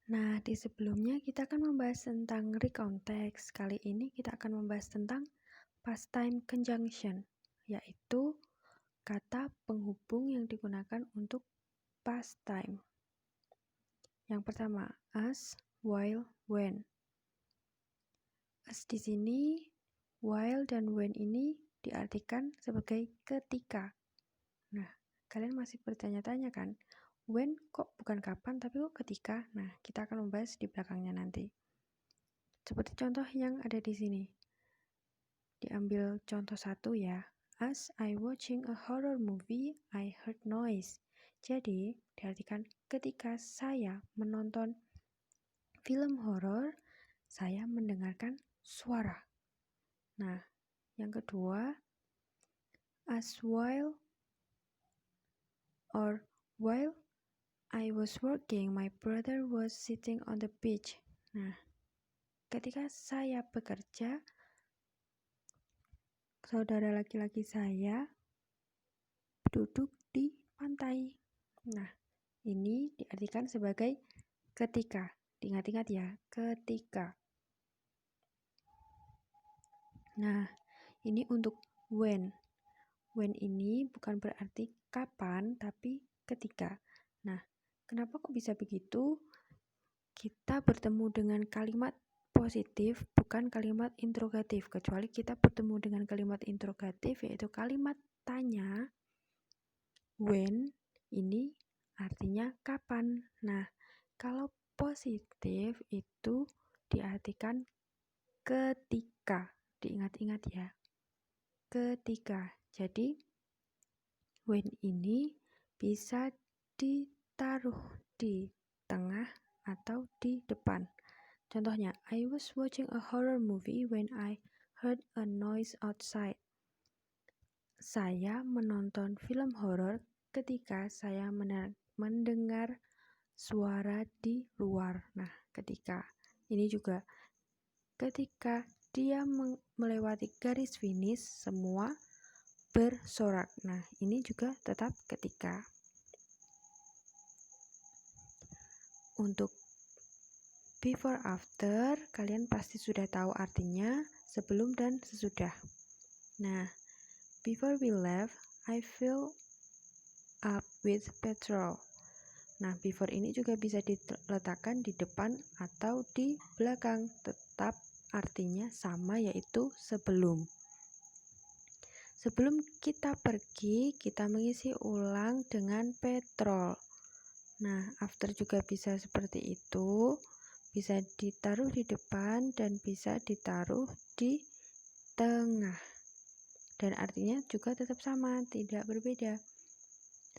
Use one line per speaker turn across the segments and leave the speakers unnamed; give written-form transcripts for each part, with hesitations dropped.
Nah, di sebelumnya kita akan membahas tentang recount text. Kali ini kita akan membahas tentang past time conjunction, yaitu kata penghubung yang digunakan untuk past time. Yang pertama, as, while, when. As di sini, while dan when ini diartikan sebagai ketika. Nah, kalian masih bertanya-tanya kan? When kok bukan kapan tapi kok ketika? Nah, kita akan membahas di belakangnya nanti. Seperti contoh yang ada di sini. Diambil contoh 1 ya. As I watching a horror movie, I heard noise. Jadi, diartikan ketika saya menonton film horor, saya mendengarkan suara. Nah, yang kedua, as while or while I was working, my brother was sitting on the beach. Nah, ketika saya bekerja, saudara laki-laki saya duduk di pantai. Nah, ini diartikan sebagai ketika. Diingat-ingat ya, ketika. Nah, ini untuk when. When ini bukan berarti kapan, tapi ketika. Nah, kenapa kok bisa begitu? Kita bertemu dengan kalimat positif, bukan kalimat interrogatif. Kecuali kita bertemu dengan kalimat interrogatif, yaitu kalimat tanya. When ini artinya kapan. Nah, kalau positif itu diartikan ketika. Diingat-ingat ya. Ketika. Jadi, when ini bisa ditaruh di tengah atau di depan. Contohnya, I was watching a horror movie when I heard a noise outside. Saya menonton film horor ketika saya mendengar suara di luar. Nah, ketika ini juga ketika dia melewati garis finish, semua bersorak. Nah, ini juga tetap ketika. Untuk before after, kalian pasti sudah tahu artinya sebelum dan sesudah. Nah, before we left, I fill up with petrol. Nah, before ini juga bisa diletakkan di depan atau di belakang, tetap artinya sama, yaitu sebelum. Sebelum kita pergi, kita mengisi ulang dengan petrol. Nah, after juga bisa seperti itu, bisa ditaruh di depan dan bisa ditaruh di tengah. Dan artinya juga tetap sama, tidak berbeda.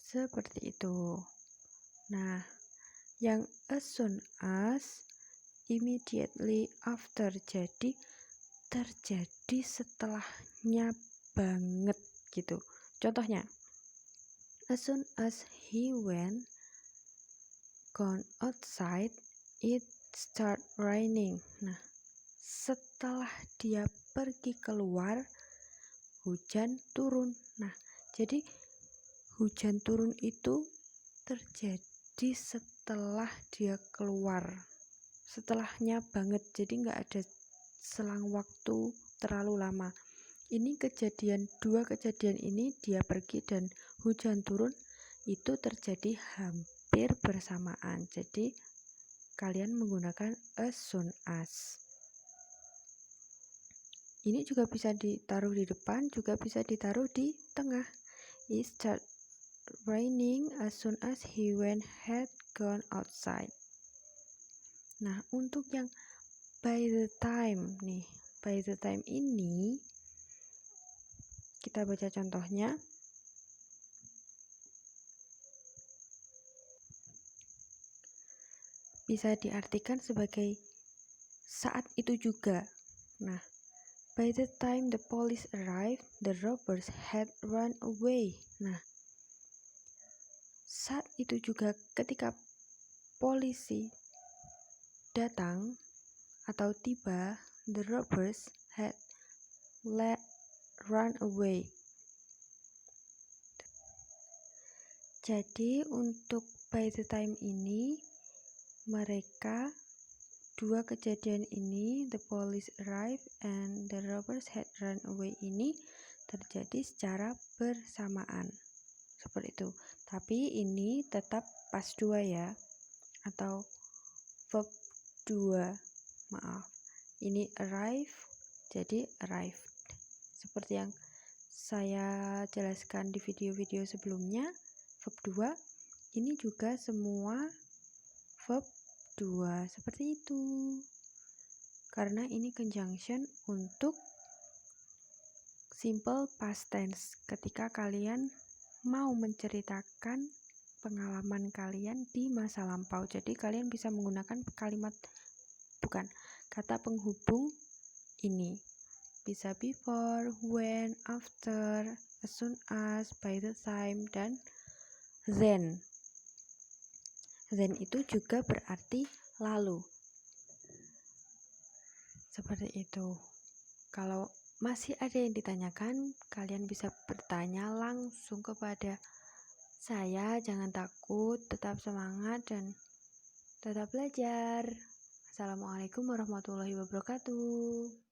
Seperti itu. Nah, yang as soon as, immediately after, jadi terjadi setelahnya banget gitu. Contohnya, as soon as he went gone outside, it start raining. Nah, setelah dia pergi keluar, hujan turun. Nah, jadi hujan turun itu terjadi setelah dia keluar, setelahnya banget, jadi nggak ada selang waktu terlalu lama. Ini dua kejadian ini, dia pergi dan hujan turun, itu terjadi hampir bersamaan. Jadi kalian menggunakan as soon as. Ini juga bisa ditaruh di depan, juga bisa ditaruh di tengah. It start raining as soon as he had gone outside. Nah, untuk yang by the time nih, by the time ini kita baca contohnya. Bisa diartikan sebagai saat itu juga. Nah, by the time the police arrived, the robbers had run away. Nah, saat itu juga ketika polisi datang atau tiba, the robbers had run away. Jadi untuk by the time ini mereka dua kejadian ini, the police arrived and the robbers had run away, ini terjadi secara bersamaan. Seperti itu. Tapi ini tetap past 2 ya, atau verb 2. Maaf. Ini arrive jadi arrived. Seperti yang saya jelaskan di video-video sebelumnya, verb 2 ini juga semua verb 2 seperti itu. Karena ini conjunction untuk simple past tense ketika kalian mau menceritakan pengalaman kalian di masa lampau. Jadi kalian bisa menggunakan kata penghubung ini. Bisa before, when, after, as soon as, by the time, dan then. Then itu juga berarti lalu. Seperti itu. Kalau masih ada yang ditanyakan, kalian bisa bertanya langsung kepada saya. Jangan takut, tetap semangat dan tetap belajar. Assalamualaikum warahmatullahi wabarakatuh.